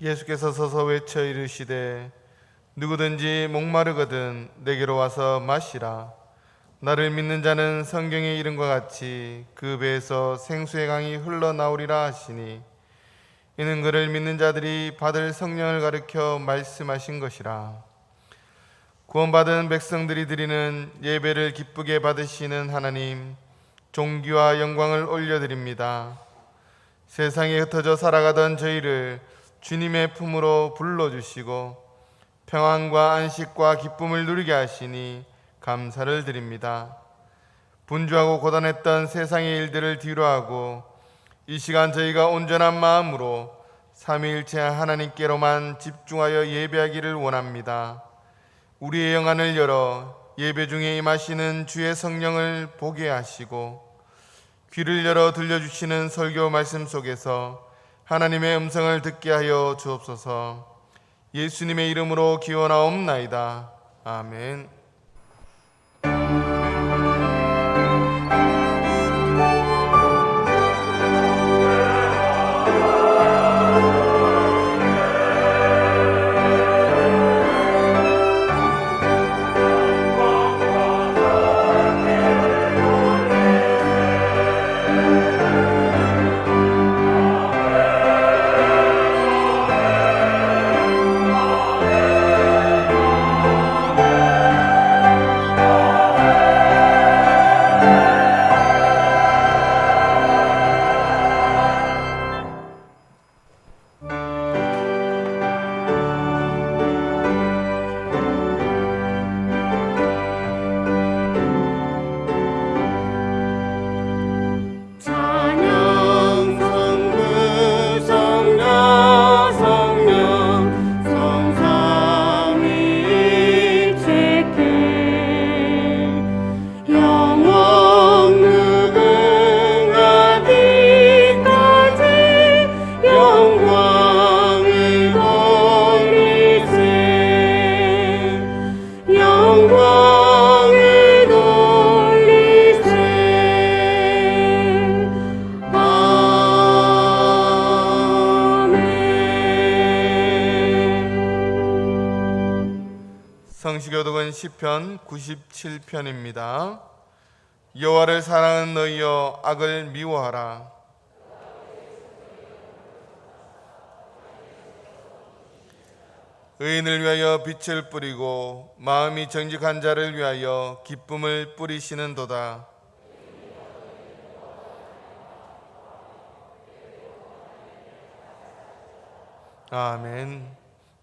예수께서 서서 외쳐 이르시되 누구든지 목마르거든 내게로 와서 마시라. 나를 믿는 자는 성경에 이른과 같이 그 배에서 생수의 강이 흘러나오리라 하시니 이는 그를 믿는 자들이 받을 성령을 가르쳐 말씀하신 것이라. 구원받은 백성들이 드리는 예배를 기쁘게 받으시는 하나님, 존귀와 영광을 올려드립니다. 세상에 흩어져 살아가던 저희를 주님의 품으로 불러주시고 평안과 안식과 기쁨을 누리게 하시니 감사를 드립니다. 분주하고 고단했던 세상의 일들을 뒤로하고 이 시간 저희가 온전한 마음으로 삼위일체 하나님께로만 집중하여 예배하기를 원합니다. 우리의 영안을 열어 예배 중에 임하시는 주의 성령을 보게 하시고 귀를 열어 들려주시는 설교 말씀 속에서 하나님의 음성을 듣게 하여 주옵소서. 예수님의 이름으로 기원하옵나이다. 아멘. 성시교독은 시편 97편입니다. 여호와를 사랑하는 너희여 악을 미워하라. 의인을 위하여 빛을 뿌리고 마음이 정직한 자를 위하여 기쁨을 뿌리시는도다. 아멘.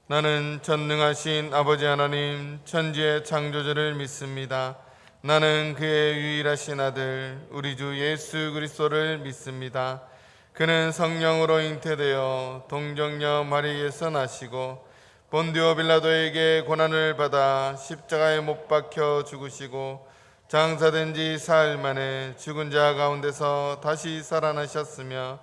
나는 전능하신 아버지 하나님 천지의 창조주를 믿습니다. 나는 그의 유일하신 아들 우리 주 예수 그리스도를 믿습니다. 그는 성령으로 잉태되어 동정녀 마리에서 나시고 본디오 빌라도에게 고난을 받아 십자가에 못 박혀 죽으시고 장사된 지 사흘 만에 죽은 자 가운데서 다시 살아나셨으며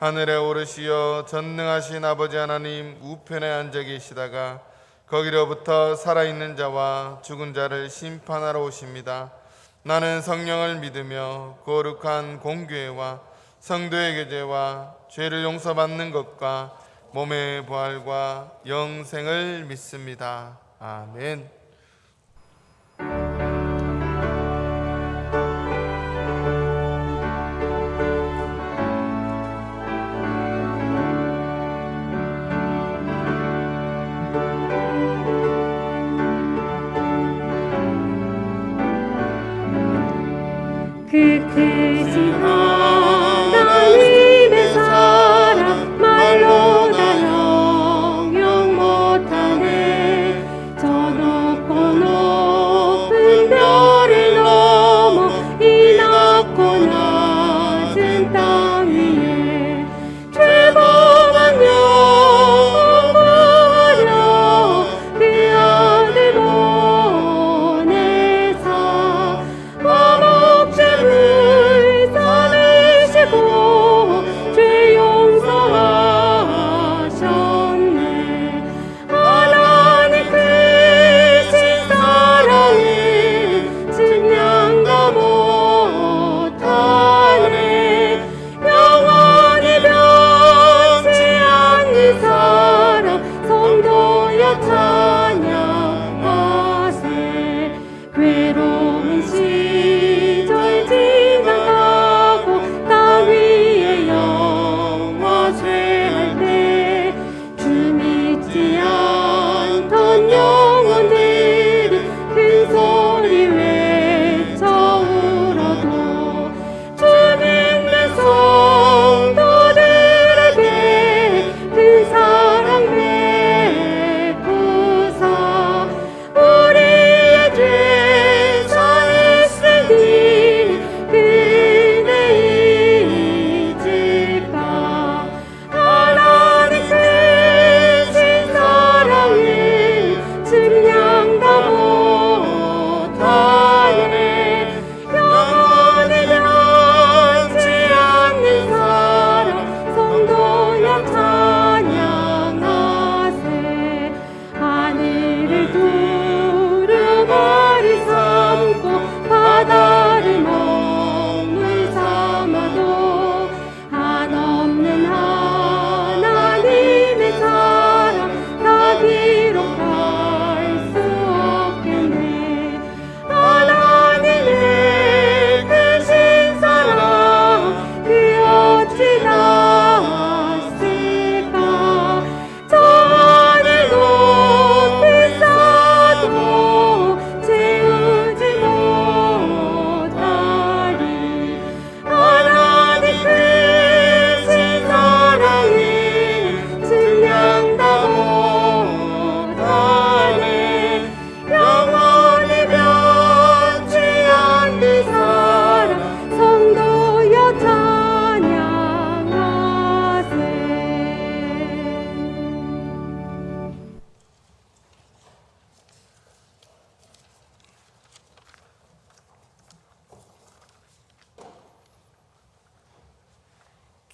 하늘에 오르시어 전능하신 아버지 하나님 우편에 앉아 계시다가 거기로부터 살아있는 자와 죽은 자를 심판하러 오십니다. 나는 성령을 믿으며 거룩한 공교회와 성도의 교제와 죄를 용서받는 것과 몸의 부활과 영생을 믿습니다. 아멘. 그 크신 하나님의 사랑 말로 다 영영 못하네. 저 높고 높은 별을 넘어 이 낮고 낮은 땅 위에 죄범한 영혼 구하려 그 아들 보내사 불쌍히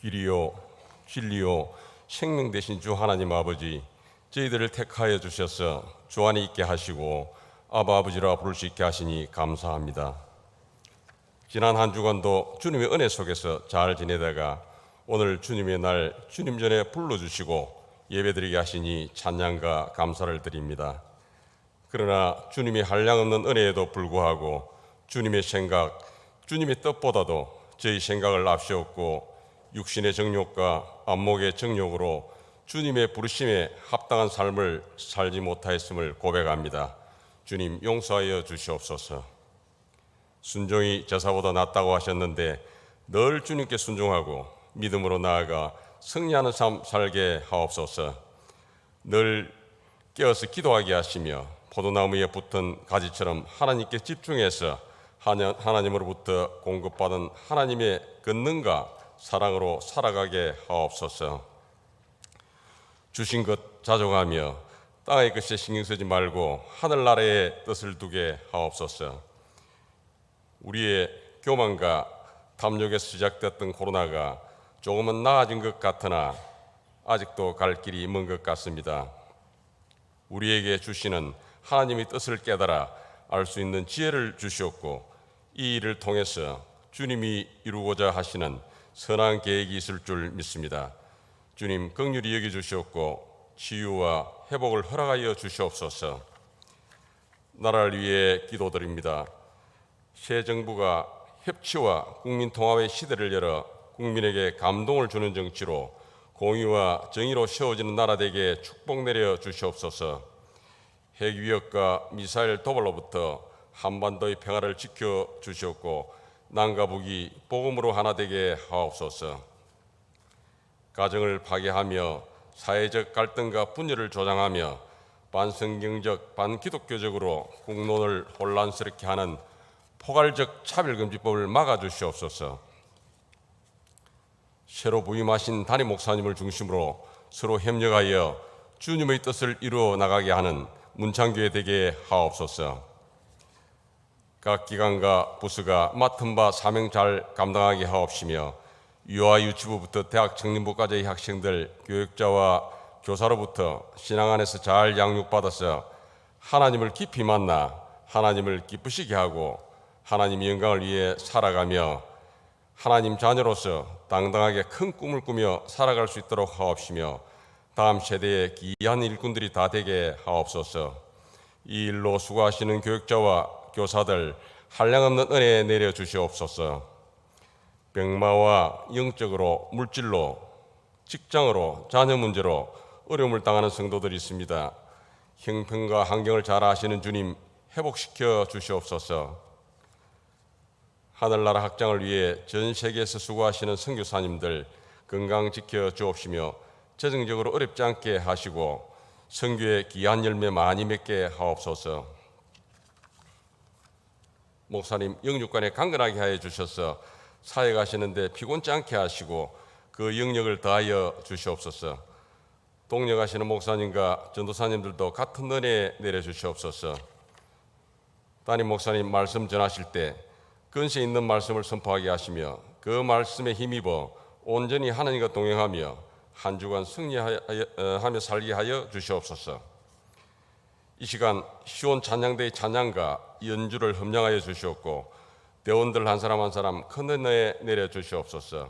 길이요 진리요 생명 되신 주 하나님 아버지, 저희들을 택하여 주셔서 주 안에 있게 하시고 아바 아버지라 부를 수 있게 하시니 감사합니다. 지난 한 주간도 주님의 은혜 속에서 잘 지내다가 오늘 주님의 날 주님 전에 불러주시고 예배드리게 하시니 찬양과 감사를 드립니다. 그러나 주님의 한량없는 은혜에도 불구하고 주님의 생각, 주님의 뜻보다도 저희 생각을 앞세웠고 육신의 정욕과 안목의 정욕으로 주님의 부르심에 합당한 삶을 살지 못하였음을 고백합니다. 주님 용서하여 주시옵소서. 순종이 제사보다 낫다고 하셨는데 늘 주님께 순종하고 믿음으로 나아가 승리하는 삶 살게 하옵소서. 늘 깨어서 기도하게 하시며 포도나무에 붙은 가지처럼 하나님께 집중해서 하나님으로부터 공급받은 하나님의 권능과 사랑으로 살아가게 하옵소서. 주신 것 자족하며 땅의 것에 신경 쓰지 말고 하늘나라의 뜻을 두게 하옵소서. 우리의 교만과 탐욕에서 시작됐던 코로나가 조금은 나아진 것 같으나 아직도 갈 길이 먼 것 같습니다. 우리에게 주시는 하나님의 뜻을 깨달아 알 수 있는 지혜를 주시옵고 이 일을 통해서 주님이 이루고자 하시는 선한 계획이 있을 줄 믿습니다. 주님 긍휼히 여겨주시옵고 치유와 회복을 허락하여 주시옵소서. 나라를 위해 기도드립니다. 새 정부가 협치와 국민통합의 시대를 열어 국민에게 감동을 주는 정치로 공의와 정의로 세워지는 나라 되게 축복 내려 주시옵소서. 핵위협과 미사일 도발로부터 한반도의 평화를 지켜 주시옵고 남과 북이 복음으로 하나 되게 하옵소서. 가정을 파괴하며 사회적 갈등과 분열을 조장하며 반성경적 반기독교적으로 국론을 혼란스럽게 하는 포괄적 차별금지법을 막아주시옵소서. 새로 부임하신 담임 목사님을 중심으로 서로 협력하여 주님의 뜻을 이루어 나가게 하는 문창교회 되게 하옵소서. 각 기관과 부서가 맡은 바 사명 잘 감당하게 하옵시며 유아 유치부부터 대학 청년부까지의 학생들, 교육자와 교사로부터 신앙 안에서 잘 양육받아서 하나님을 깊이 만나 하나님을 기쁘시게 하고 하나님 영광을 위해 살아가며 하나님 자녀로서 당당하게 큰 꿈을 꾸며 살아갈 수 있도록 하옵시며 다음 세대의 귀한 일꾼들이 다 되게 하옵소서. 이 일로 수고하시는 교육자와 교사들 한량없는 은혜 내려 주시옵소서. 병마와 영적으로, 물질로, 직장으로, 자녀 문제로 어려움을 당하는 성도들이 있습니다. 형편과 환경을 잘 아시는 주님 회복시켜 주시옵소서. 하늘나라 확장을 위해 전 세계에서 수고하시는 선교사님들 건강 지켜 주옵시며 재정적으로 어렵지 않게 하시고 선교의 귀한 열매 많이 맺게 하옵소서. 목사님 영육간에 강건하게 하여 주셔서 사회 가시는데 피곤치 않게 하시고 그 영역을 다하여 주시옵소서. 동력하시는 목사님과 전도사님들도 같은 은혜 내려주시옵소서. 담임 목사님 말씀 전하실 때 근세 있는 말씀을 선포하게 하시며 그 말씀에 힘입어 온전히 하나님과 동행하며 한 주간 승리하며 살게 하여 주시옵소서. 이 시간 시온 찬양대의 찬양과 연주를 흠량하여 주시옵고 대원들 한 사람 한 사람 큰 은혜 내려 주시옵소서.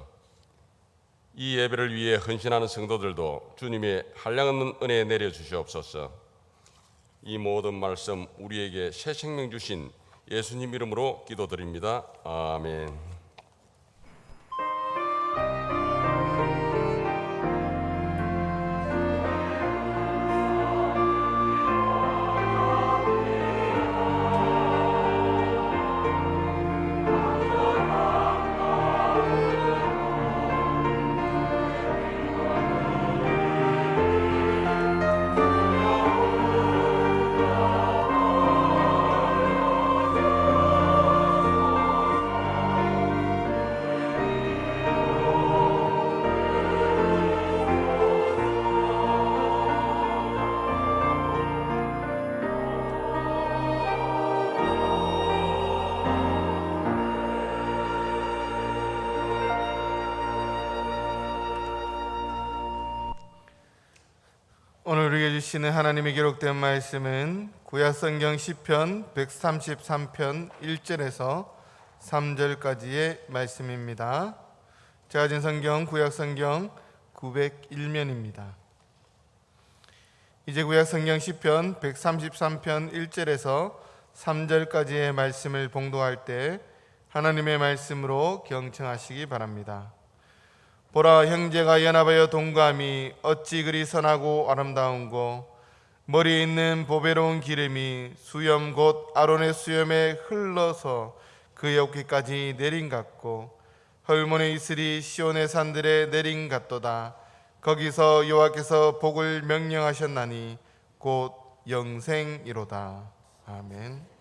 이 예배를 위해 헌신하는 성도들도 주님의 한량없는 은혜 내려 주시옵소서. 이 모든 말씀 우리에게 새 생명 주신 예수님 이름으로 기도드립니다. 아멘. 오늘 우리에게 주시는 하나님의 기록된 말씀은 구약성경 시편 133편 1절에서 3절까지의 말씀입니다. 제가 가진 성경 구약성경 901면입니다. 이제 구약성경 시편 133편 1절에서 3절까지의 말씀을 봉독할 때 하나님의 말씀으로 경청하시기 바랍니다. 보라, 형제가 연합하여 동감이 어찌 그리 선하고 아름다운고, 머리에 있는 보배로운 기름이 수염 곧 아론의 수염에 흘러서 그의 어깨까지 내린 같고, 헐몬의 이슬이 시온의 산들에 내린 같도다. 거기서 여호와께서 복을 명령하셨나니 곧 영생이로다. 아멘.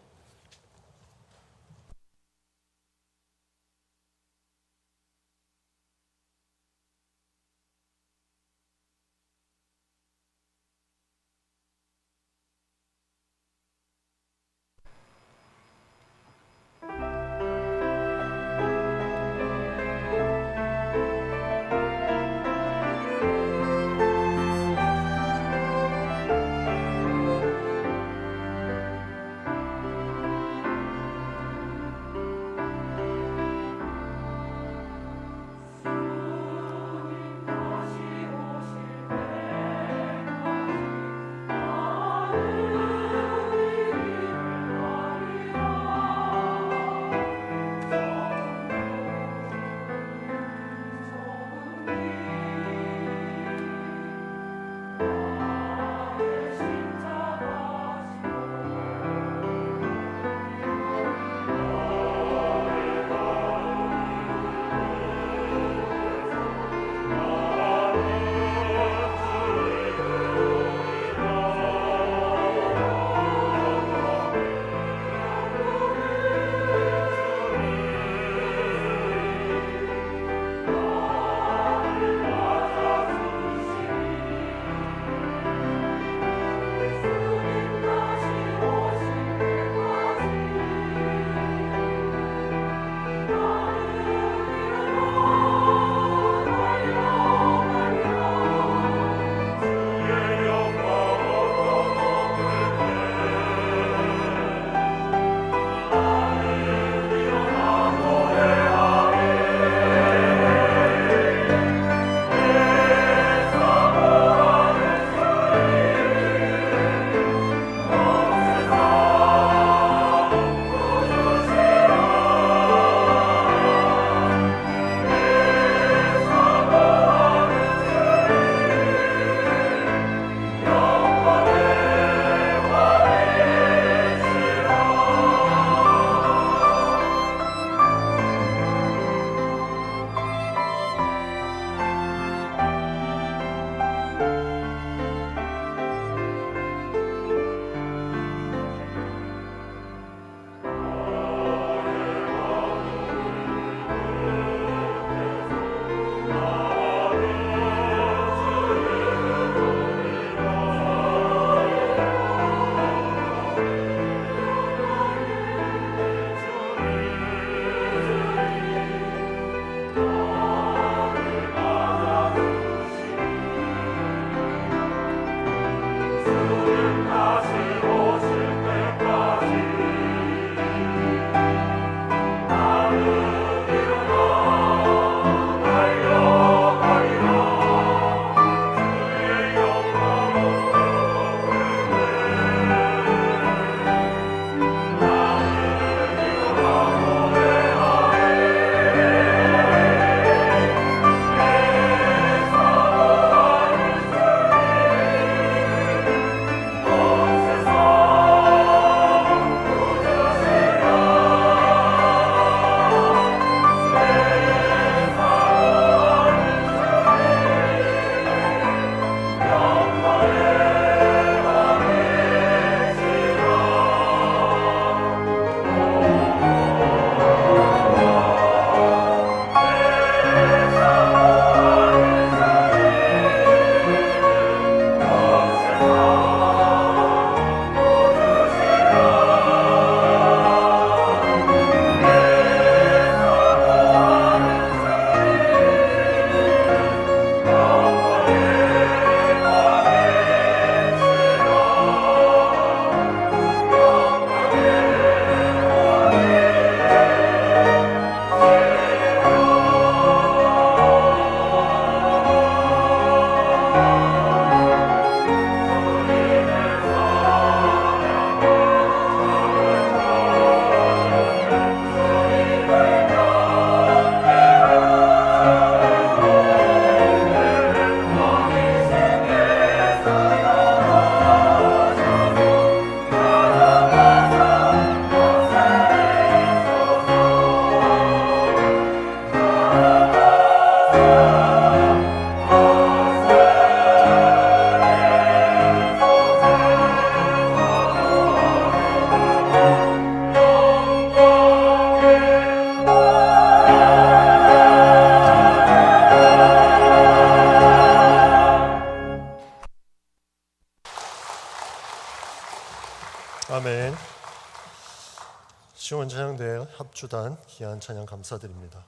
합주단 귀한 찬양 감사드립니다.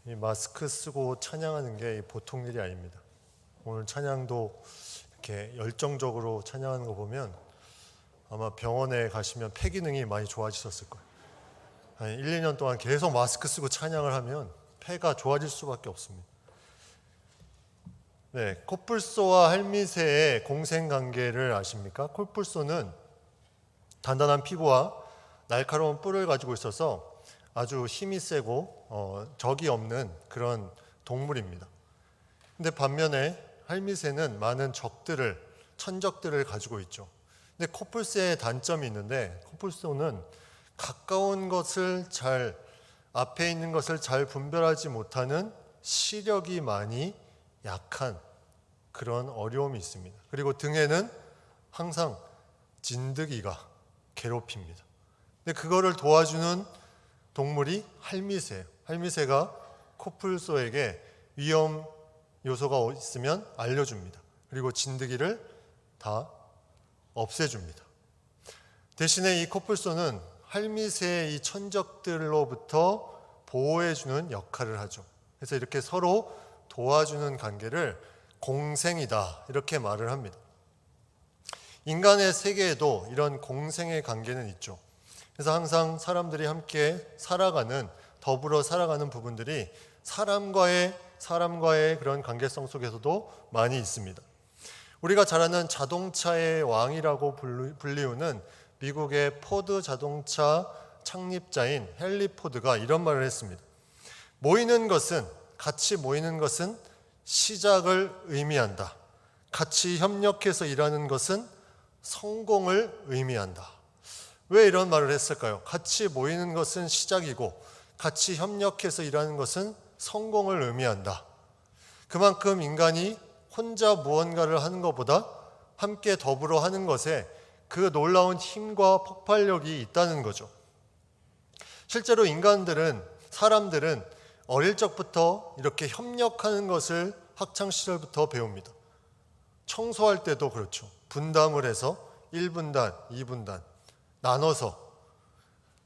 이 마스크 쓰고 찬양하는 게 보통 일이 아닙니다. 오늘 찬양도 이렇게 열정적으로 찬양하는 거 보면 아마 병원에 가시면 폐 기능이 많이 좋아지셨을 거예요. 한 1, 2년 동안 계속 마스크 쓰고 찬양을 하면 폐가 좋아질 수밖에 없습니다. 네, 코뿔소와 할미새의 공생관계를 아십니까? 코뿔소는 단단한 피부와 날카로운 뿔을 가지고 있어서 아주 힘이 세고 적이 없는 그런 동물입니다. 근데 반면에 할미새는 많은 천적들을 가지고 있죠. 근데 코뿔소의 단점이 있는데, 코뿔소는 가까운 것을 앞에 있는 것을 잘 분별하지 못하는 시력이 많이 약한 그런 어려움이 있습니다. 그리고 등에는 항상 진드기가 괴롭힙니다. 근데 그거를 도와주는 동물이 할미새예요. 할미새가 코뿔소에게 위험 요소가 있으면 알려줍니다. 그리고 진드기를 다 없애줍니다. 대신에 이 코뿔소는 할미새의 이 천적들로부터 보호해주는 역할을 하죠. 그래서 이렇게 서로 도와주는 관계를 공생이다, 이렇게 말을 합니다. 인간의 세계에도 이런 공생의 관계는 있죠. 그래서 항상 사람들이 함께 더불어 살아가는 부분들이 사람과의 그런 관계성 속에서도 많이 있습니다. 우리가 잘 아는 자동차의 왕이라고 불리우는 미국의 포드 자동차 창립자인 헨리 포드가 이런 말을 했습니다. 같이 모이는 것은 시작을 의미한다. 같이 협력해서 일하는 것은 성공을 의미한다. 왜 이런 말을 했을까요? 같이 모이는 것은 시작이고 같이 협력해서 일하는 것은 성공을 의미한다. 그만큼 인간이 혼자 무언가를 하는 것보다 함께 더불어 하는 것에 그 놀라운 힘과 폭발력이 있다는 거죠. 실제로 사람들은 어릴 적부터 이렇게 협력하는 것을 학창시절부터 배웁니다. 청소할 때도 그렇죠. 분담을 해서 1분단, 2분단 나눠서,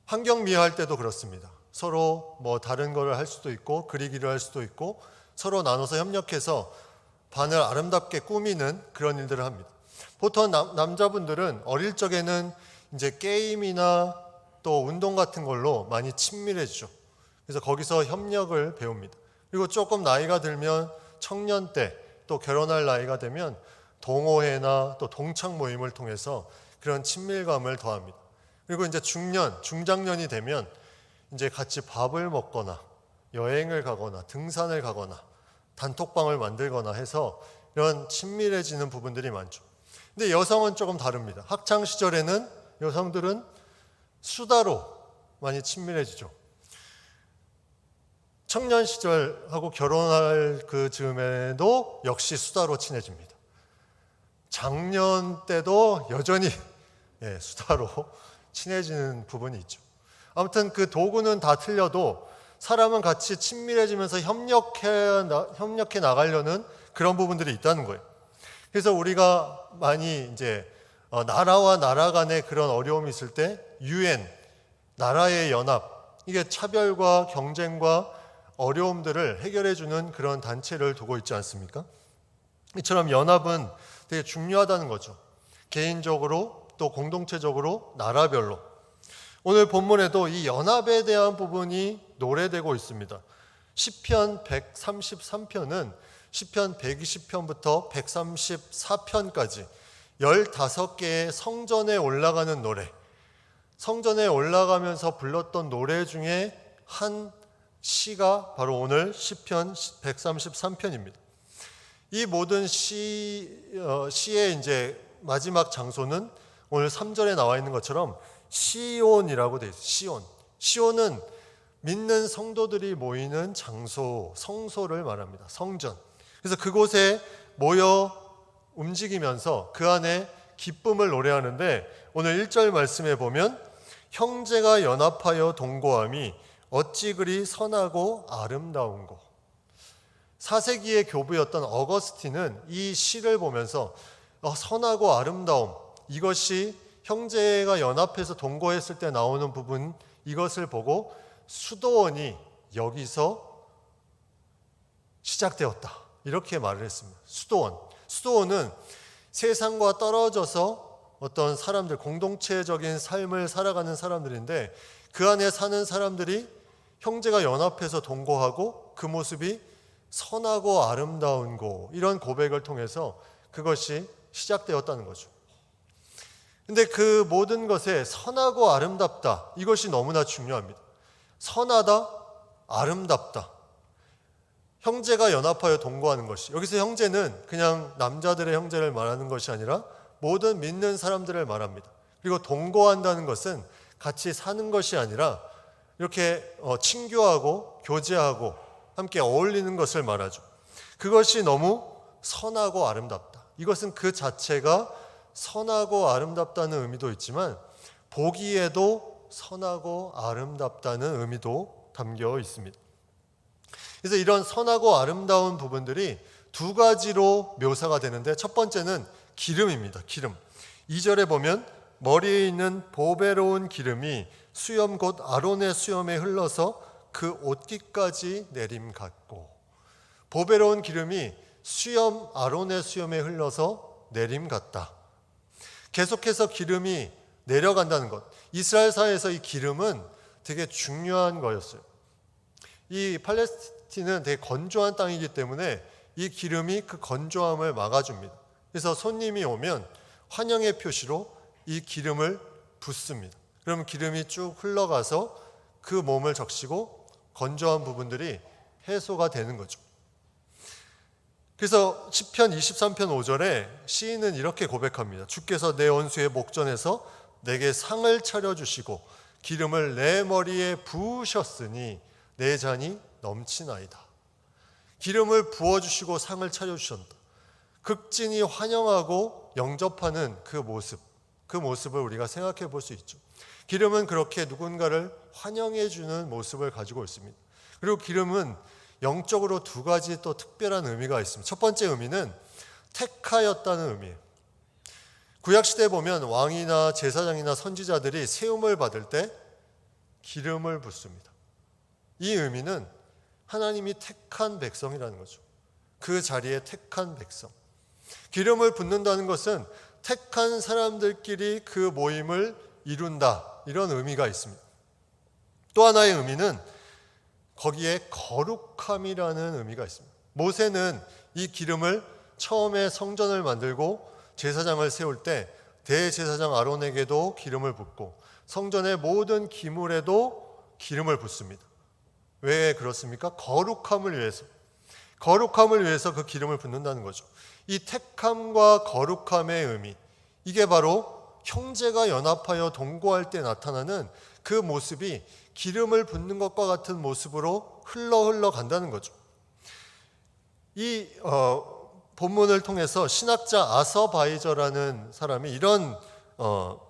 환경미화할 때도 그렇습니다. 서로 다른 걸 할 수도 있고 그리기를 할 수도 있고 서로 나눠서 협력해서 반을 아름답게 꾸미는 그런 일들을 합니다. 보통 남자분들은 어릴 적에는 이제 게임이나 또 운동 같은 걸로 많이 친밀해지죠. 그래서 거기서 협력을 배웁니다. 그리고 조금 나이가 들면 청년 때 또 결혼할 나이가 되면 동호회나 또 동창 모임을 통해서 그런 친밀감을 더합니다. 그리고 이제 중장년이 되면 이제 같이 밥을 먹거나 여행을 가거나 등산을 가거나 단톡방을 만들거나 해서 이런 친밀해지는 부분들이 많죠. 근데 여성은 조금 다릅니다. 학창 시절에는 여성들은 수다로 많이 친밀해지죠. 청년 시절하고 결혼할 그 즈음에도 역시 수다로 친해집니다. 장년 때도 여전히 수다로 친해지는 부분이 있죠. 아무튼 그 도구는 다 틀려도 사람은 같이 친밀해지면서 협력해 나가려는 그런 부분들이 있다는 거예요. 그래서 우리가 많이 이제 나라와 나라 간의 그런 어려움이 있을 때 UN, 나라의 연합, 이게 차별과 경쟁과 어려움들을 해결해주는 그런 단체를 두고 있지 않습니까? 이처럼 연합은 되게 중요하다는 거죠. 개인적으로 또 공동체적으로 나라별로. 오늘 본문에도 이 연합에 대한 부분이 노래되고 있습니다. 시편 133편은 시편 120편부터 134편까지 15개의 성전에 올라가는 노래, 성전에 올라가면서 불렀던 노래 중에 한 시가 바로 오늘 시편 133편입니다. 이 모든 시의 이제 마지막 장소는 오늘 3절에 나와 있는 것처럼 시온이라고 되어 있어요. 시온은 믿는 성도들이 모이는 장소, 성소를 말합니다. 성전. 그래서 그곳에 모여 움직이면서 그 안에 기쁨을 노래하는데, 오늘 1절 말씀에 보면 형제가 연합하여 동거함이 어찌 그리 선하고 아름다운고. 4세기의 교부였던 어거스틴은 이 시를 보면서 선하고 아름다움, 이것이 형제가 연합해서 동거했을 때 나오는 부분, 이것을 보고 수도원이 여기서 시작되었다. 이렇게 말을 했습니다. 수도원은 세상과 떨어져서 어떤 사람들, 공동체적인 삶을 살아가는 사람들인데 그 안에 사는 사람들이 형제가 연합해서 동거하고 그 모습이 선하고 아름다운 곳, 이런 고백을 통해서 그것이 시작되었다는 거죠. 근데 그 모든 것에 선하고 아름답다, 이것이 너무나 중요합니다. 선하다, 아름답다. 형제가 연합하여 동거하는 것이, 여기서 형제는 그냥 남자들의 형제를 말하는 것이 아니라 모든 믿는 사람들을 말합니다. 그리고 동거한다는 것은 같이 사는 것이 아니라 이렇게 친교하고 교제하고 함께 어울리는 것을 말하죠. 그것이 너무 선하고 아름답다. 이것은 그 자체가 선하고 아름답다는 의미도 있지만 보기에도 선하고 아름답다는 의미도 담겨 있습니다. 그래서 이런 선하고 아름다운 부분들이 두 가지로 묘사가 되는데, 첫 번째는 기름입니다. 기름. 2절에 보면 머리에 있는 보배로운 기름이 수염 곧 아론의 수염에 흘러서 그 옷깃까지 내림 같고, 보배로운 기름이 수염 아론의 수염에 흘러서 내림 같다. 계속해서 기름이 내려간다는 것. 이스라엘사에서 이 기름은 되게 중요한 거였어요. 이 팔레스틴은 되게 건조한 땅이기 때문에 이 기름이 그 건조함을 막아줍니다. 그래서 손님이 오면 환영의 표시로 이 기름을 붓습니다. 그럼 기름이 쭉 흘러가서 그 몸을 적시고 건조한 부분들이 해소가 되는 거죠. 그래서 시편 23편 5절에 시인은 이렇게 고백합니다. 주께서 내 원수의 목전에서 내게 상을 차려주시고 기름을 내 머리에 부으셨으니 내 잔이 넘치나이다. 기름을 부어주시고 상을 차려주셨다. 극진히 환영하고 영접하는 그 모습을 우리가 생각해 볼 수 있죠. 기름은 그렇게 누군가를 환영해 주는 모습을 가지고 있습니다. 그리고 기름은 영적으로 두 가지 또 특별한 의미가 있습니다. 첫 번째 의미는 택하였다는 의미예요. 구약시대에 보면 왕이나 제사장이나 선지자들이 세움을 받을 때 기름을 붓습니다. 이 의미는 하나님이 택한 백성이라는 거죠. 그 자리에 택한 백성. 기름을 붓는다는 것은 택한 사람들끼리 그 모임을 이룬다, 이런 의미가 있습니다. 또 하나의 의미는 거기에 거룩함이라는 의미가 있습니다. 모세는 이 기름을 처음에 성전을 만들고 제사장을 세울 때 대제사장 아론에게도 기름을 붓고 성전의 모든 기물에도 기름을 붓습니다. 왜 그렇습니까? 거룩함을 위해서 그 기름을 붓는다는 거죠. 이 택함과 거룩함의 의미, 이게 바로 형제가 연합하여 동거할 때 나타나는 그 모습이 기름을 붓는 것과 같은 모습으로 흘러 간다는 거죠. 이 본문을 통해서 신학자 아서바이저라는 사람이 이런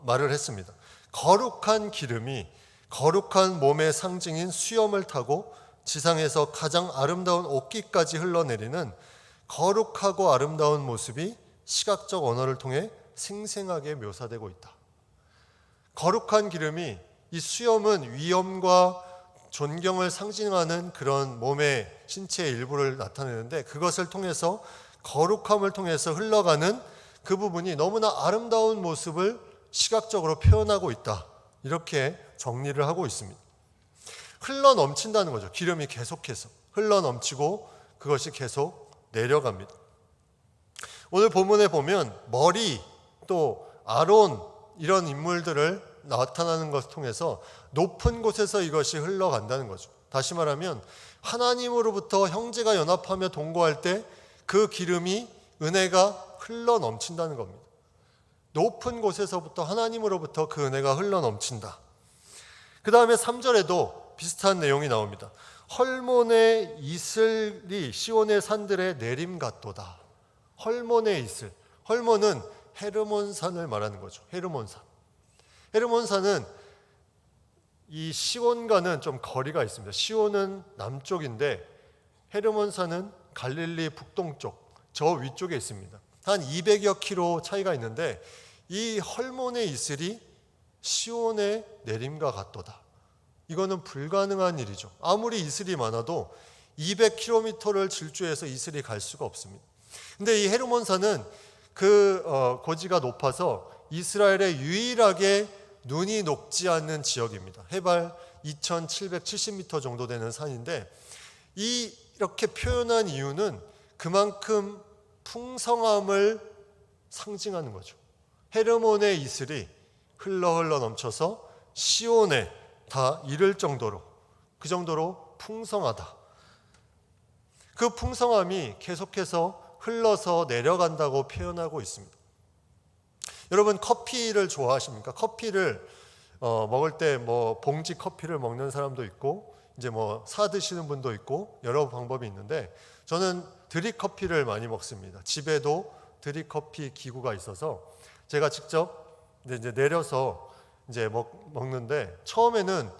말을 했습니다. 거룩한 기름이 거룩한 몸의 상징인 수염을 타고 지상에서 가장 아름다운 옷깃까지 흘러내리는 거룩하고 아름다운 모습이 시각적 언어를 통해 생생하게 묘사되고 있다. 거룩한 기름이, 이 수염은 위엄과 존경을 상징하는 그런 몸의 신체의 일부를 나타내는데, 그것을 통해서 거룩함을 통해서 흘러가는 그 부분이 너무나 아름다운 모습을 시각적으로 표현하고 있다. 이렇게 정리를 하고 있습니다. 흘러 넘친다는 거죠. 기름이 계속해서 흘러 넘치고 그것이 계속 내려갑니다. 오늘 본문에 보면 머리, 또 아론, 이런 인물들을 나타나는 것을 통해서 높은 곳에서 이것이 흘러간다는 거죠. 다시 말하면 하나님으로부터 형제가 연합하며 동거할 때 그 기름이, 은혜가 흘러 넘친다는 겁니다. 높은 곳에서부터, 하나님으로부터 그 은혜가 흘러 넘친다. 그 다음에 3절에도 비슷한 내용이 나옵니다. 헐몬의 이슬이 시온의 산들에 내림 같도다. 헐몬의 이슬. 헐몬은 헤르몬산을 말하는 거죠. 헤르몬산은 이 시온과는 좀 거리가 있습니다. 시온은 남쪽인데 헤르몬산은 갈릴리 북동쪽, 저 위쪽에 있습니다. 한 200여 킬로 차이가 있는데 이 헐몬의 이슬이 시온의 내림과 같도다. 이거는 불가능한 일이죠. 아무리 이슬이 많아도 200km를 질주해서 이슬이 갈 수가 없습니다. 근데 이 헤르몬산은 그 고지가 높아서 이스라엘에 유일하게 눈이 녹지 않는 지역입니다. 해발 2770m 정도 되는 산인데, 이렇게 표현한 이유는 그만큼 풍성함을 상징하는 거죠. 헤르몬의 이슬이 흘러 넘쳐서 시온에 다 이를 정도로, 그 정도로 풍성하다. 그 풍성함이 계속해서 흘러서 내려간다고 표현하고 있습니다. 여러분, 커피를 좋아하십니까? 커피를 먹을 때 뭐 봉지 커피를 먹는 사람도 있고, 이제 뭐 사 드시는 분도 있고, 여러 방법이 있는데, 저는 드립 커피를 많이 먹습니다. 집에도 드립 커피 기구가 있어서 제가 직접 이제 내려서 이제 먹는데, 처음에는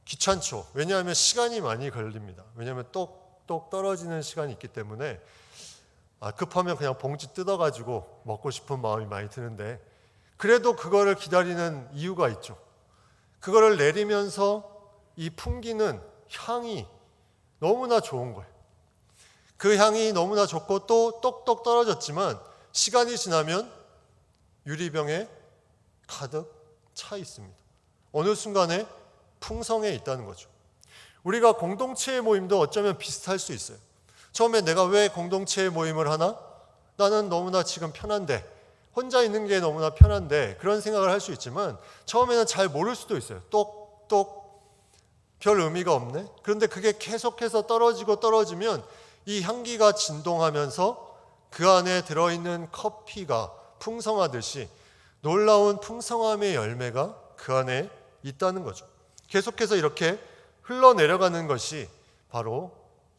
귀찮죠. 왜냐하면 시간이 많이 걸립니다. 왜냐하면 똑똑 떨어지는 시간이 있기 때문에 급하면 그냥 봉지 뜯어가지고 먹고 싶은 마음이 많이 드는데, 그래도 그거를 기다리는 이유가 있죠. 그거를 내리면서 이 풍기는 향이 너무나 좋은 거예요. 그 향이 너무나 좋고 또 똑똑 떨어졌지만 시간이 지나면 유리병에 가득 차 있습니다. 어느 순간에 풍성해 있다는 거죠. 우리가 공동체의 모임도 어쩌면 비슷할 수 있어요. 처음에 내가 왜 공동체의 모임을 하나? 나는 너무나 지금 편한데, 혼자 있는 게 너무나 편한데, 그런 생각을 할 수 있지만 처음에는 잘 모를 수도 있어요. 똑똑 별 의미가 없네. 그런데 그게 계속해서 떨어지면 이 향기가 진동하면서 그 안에 들어있는 커피가 풍성하듯이 놀라운 풍성함의 열매가 그 안에 있다는 거죠. 계속해서 이렇게 흘러내려가는 것이 바로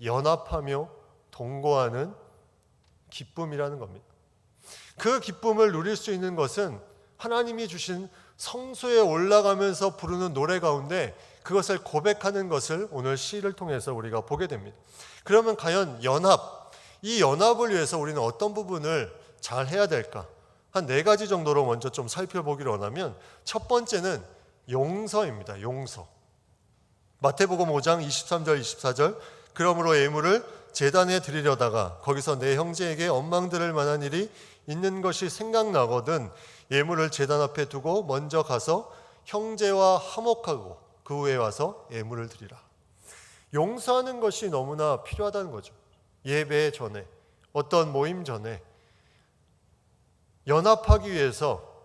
연합하며 동거하는 기쁨이라는 겁니다. 그 기쁨을 누릴 수 있는 것은 하나님이 주신 성소에 올라가면서 부르는 노래 가운데 그것을 고백하는 것을 오늘 시를 통해서 우리가 보게 됩니다. 그러면 과연 이 연합을 위해서 우리는 어떤 부분을 잘 해야 될까? 한 4가지 정도로 먼저 좀 살펴보기를 원하면, 첫 번째는 용서입니다. 용서. 마태복음 5장 23절 24절, 그러므로 예물을 제단에 드리려다가 거기서 내 형제에게 원망 들을 만한 일이 있는 것이 생각나거든 예물을 제단 앞에 두고 먼저 가서 형제와 화목하고 그 후에 와서 예물을 드리라. 용서하는 것이 너무나 필요하다는 거죠. 예배 전에, 어떤 모임 전에 연합하기 위해서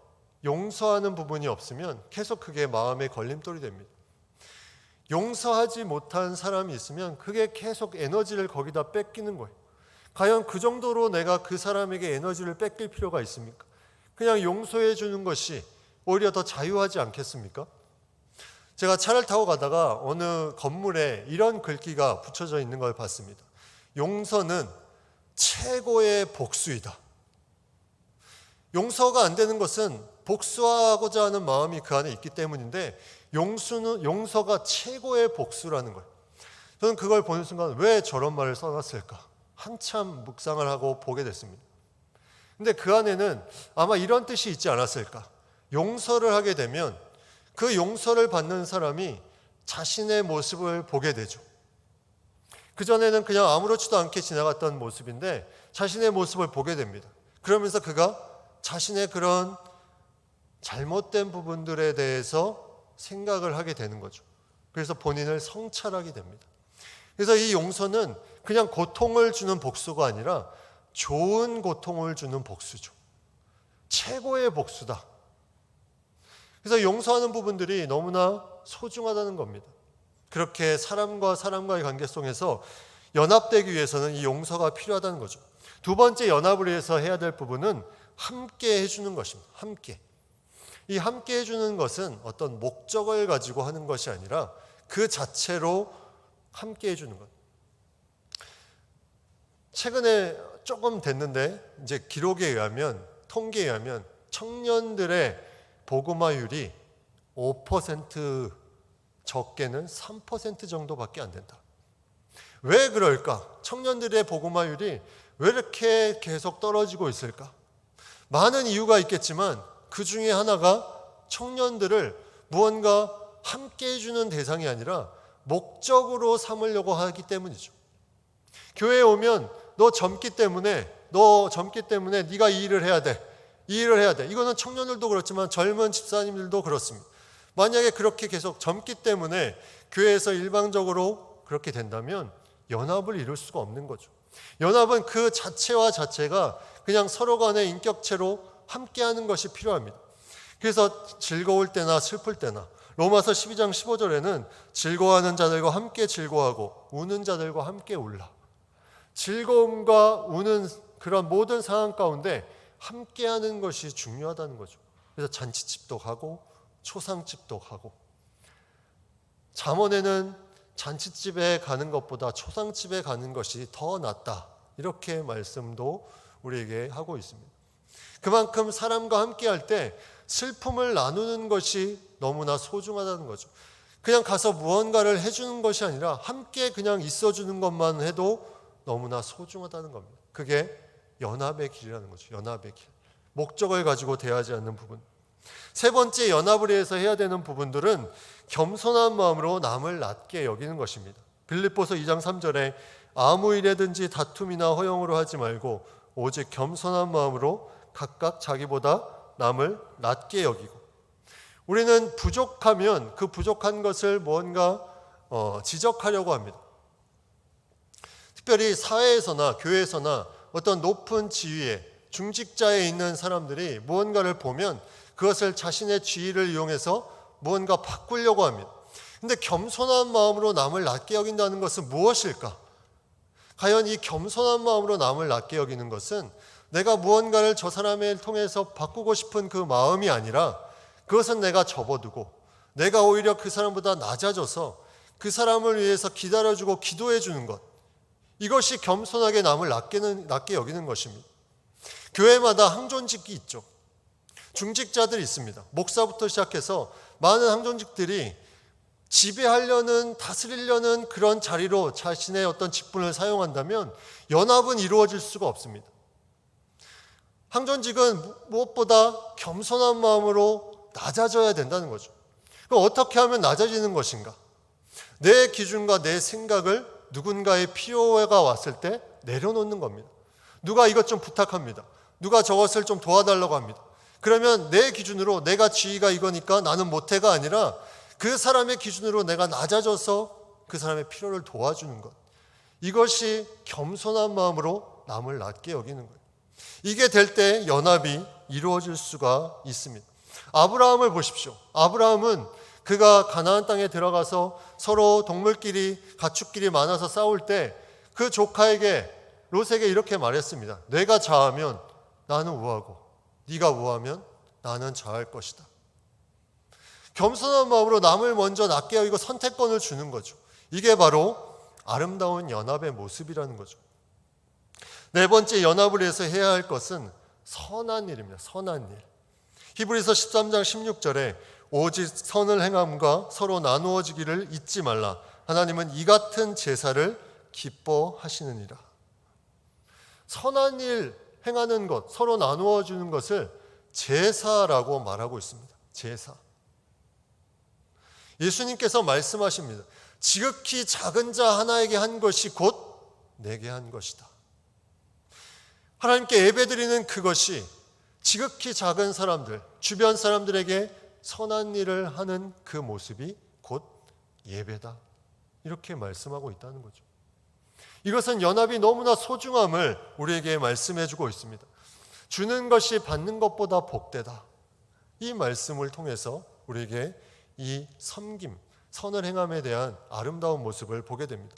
용서하는 부분이 없으면 계속 그게 마음의 걸림돌이 됩니다. 용서하지 못한 사람이 있으면 그게 계속 에너지를 거기다 뺏기는 거예요. 과연 그 정도로 내가 그 사람에게 에너지를 뺏길 필요가 있습니까? 그냥 용서해 주는 것이 오히려 더 자유하지 않겠습니까? 제가 차를 타고 가다가 어느 건물에 이런 글귀가 붙여져 있는 걸 봤습니다. 용서는 최고의 복수이다. 용서가 안 되는 것은 복수하고자 하는 마음이 그 안에 있기 때문인데, 용서가 최고의 복수라는 거예요. 저는 그걸 보는 순간 왜 저런 말을 써놨을까? 한참 묵상을 하고 보게 됐습니다. 근데 그 안에는 아마 이런 뜻이 있지 않았을까? 용서를 하게 되면 그 용서를 받는 사람이 자신의 모습을 보게 되죠. 그전에는 그냥 아무렇지도 않게 지나갔던 모습인데 자신의 모습을 보게 됩니다. 그러면서 그가 자신의 그런 잘못된 부분들에 대해서 생각을 하게 되는 거죠. 그래서 본인을 성찰하게 됩니다. 그래서 이 용서는 그냥 고통을 주는 복수가 아니라 좋은 고통을 주는 복수죠. 최고의 복수다. 그래서 용서하는 부분들이 너무나 소중하다는 겁니다. 그렇게 사람과 사람과의 관계 속에서 연합되기 위해서는 이 용서가 필요하다는 거죠. 두 번째 연합을 위해서 해야 될 부분은 함께 해주는 것입니다. 함께. 이 함께 해주는 것은 어떤 목적을 가지고 하는 것이 아니라 그 자체로 함께 해주는 것. 최근에 조금 됐는데 이제 기록에 의하면, 통계에 의하면 청년들의 복음화율이 5%, 적게는 3% 정도밖에 안 된다. 왜 그럴까? 청년들의 복음화율이 왜 이렇게 계속 떨어지고 있을까? 많은 이유가 있겠지만 그 중에 하나가 청년들을 무언가 함께 해주는 대상이 아니라 목적으로 삼으려고 하기 때문이죠. 교회에 오면 너 젊기 때문에 네가 이 일을 해야 돼. 이 일을 해야 돼. 이거는 청년들도 그렇지만 젊은 집사님들도 그렇습니다. 만약에 그렇게 계속 젊기 때문에 교회에서 일방적으로 그렇게 된다면 연합을 이룰 수가 없는 거죠. 연합은 그 자체와 자체가 그냥 서로 간의 인격체로 함께하는 것이 필요합니다. 그래서 즐거울 때나 슬플 때나 로마서 12장 15절에는 즐거워하는 자들과 함께 즐거워하고 우는 자들과 함께 울라. 즐거움과 우는 그런 모든 상황 가운데 함께하는 것이 중요하다는 거죠. 그래서 잔치집도 가고 초상집도 가고, 잠언에는 잔치집에 가는 것보다 초상집에 가는 것이 더 낫다, 이렇게 말씀도 우리에게 하고 있습니다. 그만큼 사람과 함께할 때 슬픔을 나누는 것이 너무나 소중하다는 거죠. 그냥 가서 무언가를 해주는 것이 아니라 함께 그냥 있어주는 것만 해도 너무나 소중하다는 겁니다. 그게 연합의 길이라는 거죠. 연합의 길. 목적을 가지고 대하지 않는 부분. 세 번째, 연합을 위해서 해야 되는 부분들은 겸손한 마음으로 남을 낮게 여기는 것입니다. 빌립보서 2장 3절에 아무 일에든지 다툼이나 허영으로 하지 말고 오직 겸손한 마음으로 각각 자기보다 남을 낮게 여기고, 우리는 부족하면 그 부족한 것을 무언가 지적하려고 합니다. 특별히 사회에서나 교회에서나 어떤 높은 지위에 중직자에 있는 사람들이 무언가를 보면 그것을 자신의 지위를 이용해서 무언가 바꾸려고 합니다. 근데 겸손한 마음으로 남을 낮게 여긴다는 것은 무엇일까? 과연 이 겸손한 마음으로 남을 낮게 여기는 것은 내가 무언가를 저 사람을 통해서 바꾸고 싶은 그 마음이 아니라, 그것은 내가 접어두고 내가 오히려 그 사람보다 낮아져서 그 사람을 위해서 기다려주고 기도해 주는 것, 이것이 겸손하게 남을 낮게 여기는 것입니다. 교회마다 항존직이 있죠. 중직자들이 있습니다. 목사부터 시작해서 많은 항존직들이 지배하려는, 다스리려는 그런 자리로 자신의 어떤 직분을 사용한다면 연합은 이루어질 수가 없습니다. 항존직은 무엇보다 겸손한 마음으로 낮아져야 된다는 거죠. 그럼 어떻게 하면 낮아지는 것인가? 내 기준과 내 생각을 누군가의 필요가 왔을 때 내려놓는 겁니다. 누가 이것 좀 부탁합니다. 누가 저것을 좀 도와달라고 합니다. 그러면 내 기준으로 내가 지위가 이거니까 나는 못해가 아니라 그 사람의 기준으로 내가 낮아져서 그 사람의 필요를 도와주는 것, 이것이 겸손한 마음으로 남을 낮게 여기는 거예요. 이게 될 때 연합이 이루어질 수가 있습니다. 아브라함을 보십시오. 아브라함은 그가 가나안 땅에 들어가서 서로 동물끼리, 가축끼리 많아서 싸울 때 그 조카에게, 롯에게 이렇게 말했습니다. 내가 좌하면 나는 우하고 네가 우하면 나는 좌할 것이다. 겸손한 마음으로 남을 먼저 낮게 여기고 선택권을 주는 거죠. 이게 바로 아름다운 연합의 모습이라는 거죠. 네 번째, 연합을 위해서 해야 할 것은 선한 일입니다. 선한 일. 히브리서 13장 16절에 오직 선을 행함과 서로 나누어지기를 잊지 말라. 하나님은 이 같은 제사를 기뻐하시느니라. 선한 일 행하는 것, 서로 나누어 주는 것을 제사라고 말하고 있습니다. 제사. 예수님께서 말씀하십니다. 지극히 작은 자 하나에게 한 것이 곧 내게 한 것이다. 하나님께 예배드리는 그것이 지극히 작은 사람들, 주변 사람들에게 선한 일을 하는 그 모습이 곧 예배다, 이렇게 말씀하고 있다는 거죠. 이것은 연합이 너무나 소중함을 우리에게 말씀해 주고 있습니다. 주는 것이 받는 것보다 복되다, 이 말씀을 통해서 우리에게 이 섬김, 선을 행함에 대한 아름다운 모습을 보게 됩니다.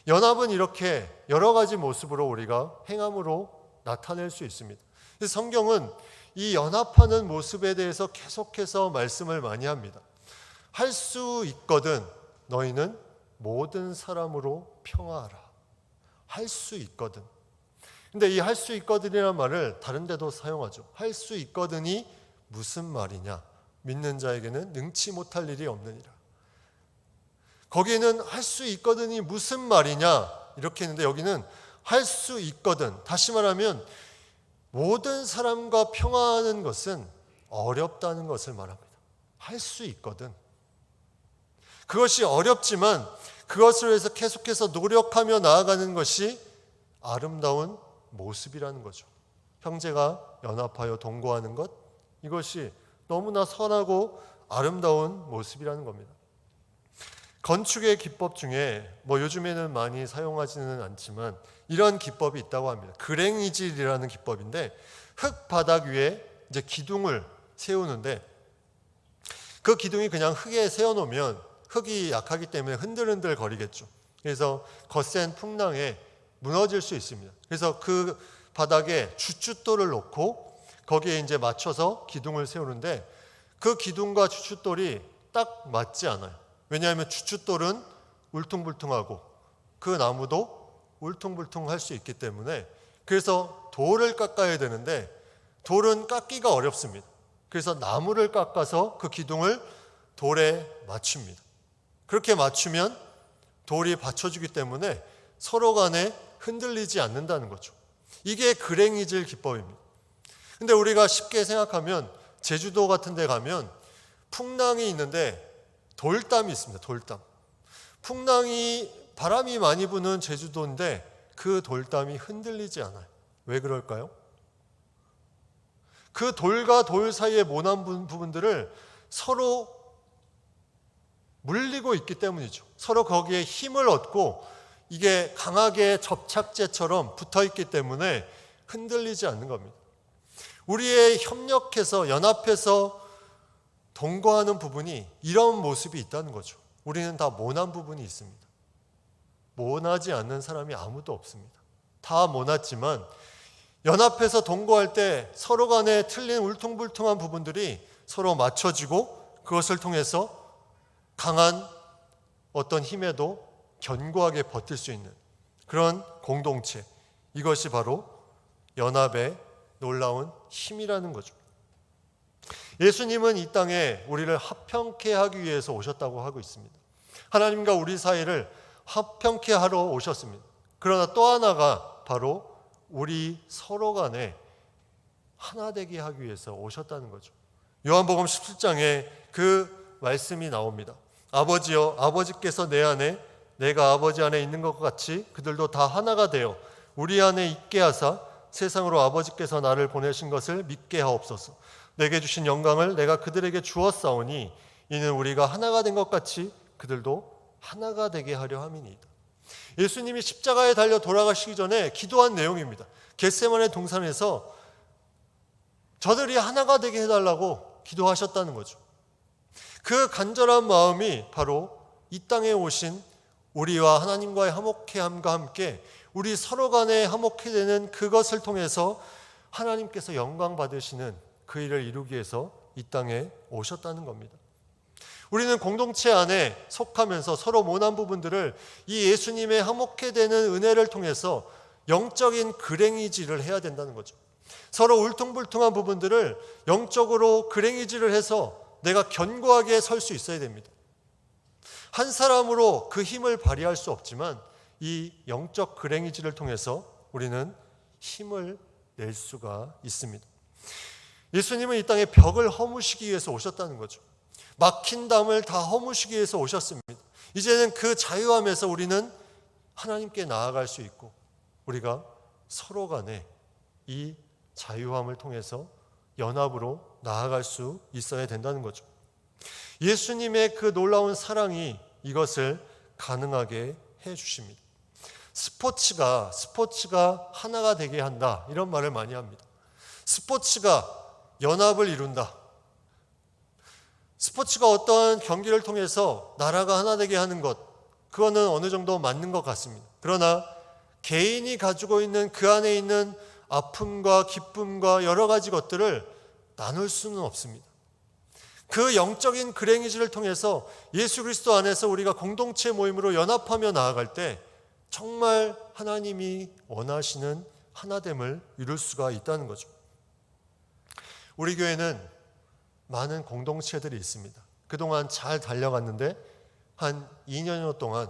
연합은 이렇게 여러 가지 모습으로 우리가 행함으로 나타낼 수 있습니다. 성경은 이 연합하는 모습에 대해서 계속해서 말씀을 많이 합니다. 할 수 있거든 너희는 모든 사람으로 평화하라. 할 수 있거든. 근데 이 할 수 있거든이라는 말을 다른 데도 사용하죠. 할 수 있거든이 무슨 말이냐? 믿는 자에게는 능치 못할 일이 없느니라. 거기에는 할 수 있거든이 무슨 말이냐 이렇게 했는데, 여기는 할 수 있거든, 다시 말하면 모든 사람과 평화하는 것은 어렵다는 것을 말합니다. 할 수 있거든. 그것이 어렵지만 그것을 위해서 계속해서 노력하며 나아가는 것이 아름다운 모습이라는 거죠. 형제가 연합하여 동거하는 것, 이것이 너무나 선하고 아름다운 모습이라는 겁니다. 건축의 기법 중에 요즘에는 많이 사용하지는 않지만 이런 기법이 있다고 합니다. 그랭이질이라는 기법인데, 흙 바닥 위에 이제 기둥을 세우는데, 그 기둥이 그냥 흙에 세워놓으면 흙이 약하기 때문에 흔들흔들 거리겠죠. 그래서 거센 풍랑에 무너질 수 있습니다. 그래서 그 바닥에 주춧돌을 놓고 거기에 이제 맞춰서 기둥을 세우는데, 그 기둥과 주춧돌이 딱 맞지 않아요. 왜냐하면 주춧돌은 울퉁불퉁하고 그 나무도 울퉁불퉁할 수 있기 때문에, 그래서 돌을 깎아야 되는데 돌은 깎기가 어렵습니다. 그래서 나무를 깎아서 그 기둥을 돌에 맞춥니다. 그렇게 맞추면 돌이 받쳐주기 때문에 서로 간에 흔들리지 않는다는 거죠. 이게 그랭이질 기법입니다. 근데 우리가 쉽게 생각하면 제주도 같은 데 가면 풍랑이 있는데 돌담이 있습니다. 돌담. 바람이 많이 부는 제주도인데 그 돌담이 흔들리지 않아요. 왜 그럴까요? 그 돌과 돌 사이의 모난 부분들을 서로 물리고 있기 때문이죠. 서로 거기에 힘을 얻고 이게 강하게 접착제처럼 붙어 있기 때문에 흔들리지 않는 겁니다. 우리의 협력해서 연합해서 동거하는 부분이 이런 모습이 있다는 거죠. 우리는 다 모난 부분이 있습니다. 모나지 않는 사람이 아무도 없습니다. 다 모났지만 연합해서 동거할 때 서로 간에 틀린 울퉁불퉁한 부분들이 서로 맞춰지고 그것을 통해서 강한 어떤 힘에도 견고하게 버틸 수 있는 그런 공동체, 이것이 바로 연합의 놀라운 힘이라는 거죠. 예수님은 이 땅에 우리를 화평케 하기 위해서 오셨다고 하고 있습니다. 하나님과 우리 사이를 화평케 하러 오셨습니다. 그러나 또 하나가 바로 우리 서로 간에 하나 되게 하기 위해서 오셨다는 거죠. 요한복음 17장에 그 말씀이 나옵니다. 아버지여, 아버지께서 내 안에 내가 아버지 안에 있는 것 같이 그들도 다 하나가 되어 우리 안에 있게 하사 세상으로 아버지께서 나를 보내신 것을 믿게 하옵소서. 내게 주신 영광을 내가 그들에게 주었사오니 이는 우리가 하나가 된 것 같이 그들도 하나가 되게 하려 함이니이다. 예수님이 십자가에 달려 돌아가시기 전에 기도한 내용입니다. 겟세마네 동산에서 저들이 하나가 되게 해달라고 기도하셨다는 거죠. 그 간절한 마음이 바로 이 땅에 오신 우리와 하나님과의 화목함과 함께 우리 서로 간에 화목해 되는 그것을 통해서 하나님께서 영광 받으시는 그 일을 이루기 위해서 이 땅에 오셨다는 겁니다. 우리는 공동체 안에 속하면서 서로 모난 부분들을 이 예수님의 화목해 되는 은혜를 통해서 영적인 그랭이질을 해야 된다는 거죠. 서로 울퉁불퉁한 부분들을 영적으로 그랭이질을 해서 내가 견고하게 설 수 있어야 됩니다. 한 사람으로 그 힘을 발휘할 수 없지만 이 영적 그랭이질을 통해서 우리는 힘을 낼 수가 있습니다. 예수님은 이 땅에 벽을 허무시기 위해서 오셨다는 거죠. 막힌 담을 다 허무시기 위해서 오셨습니다. 이제는 그 자유함에서 우리는 하나님께 나아갈 수 있고 우리가 서로 간에 이 자유함을 통해서 연합으로 나아갈 수 있어야 된다는 거죠. 예수님의 그 놀라운 사랑이 이것을 가능하게 해 주십니다. 스포츠가 하나가 되게 한다, 이런 말을 많이 합니다. 스포츠가 연합을 이룬다. 스포츠가 어떠한 경기를 통해서 나라가 하나 되게 하는 것, 그거는 어느 정도 맞는 것 같습니다. 그러나 개인이 가지고 있는 그 안에 있는 아픔과 기쁨과 여러 가지 것들을 나눌 수는 없습니다. 그 영적인 그랭이질을 통해서 예수 그리스도 안에서 우리가 공동체 모임으로 연합하며 나아갈 때 정말 하나님이 원하시는 하나됨을 이룰 수가 있다는 거죠. 우리 교회는 많은 공동체들이 있습니다. 그동안 잘 달려갔는데 한 2년여 동안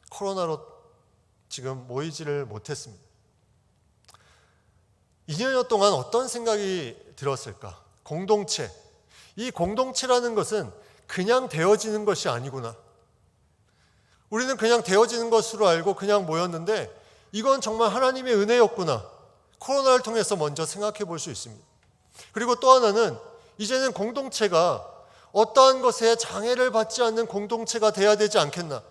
코로나로 지금 모이지를 못했습니다. 2년여 동안 어떤 생각이 들었을까? 공동체. 이 공동체라는 것은 그냥 되어지는 것이 아니구나. 우리는 그냥 되어지는 것으로 알고 그냥 모였는데 이건 정말 하나님의 은혜였구나. 코로나를 통해서 먼저 생각해 볼 수 있습니다. 그리고 또 하나는 이제는 공동체가 어떠한 것에 장애를 받지 않는 공동체가 돼야 되지 않겠나.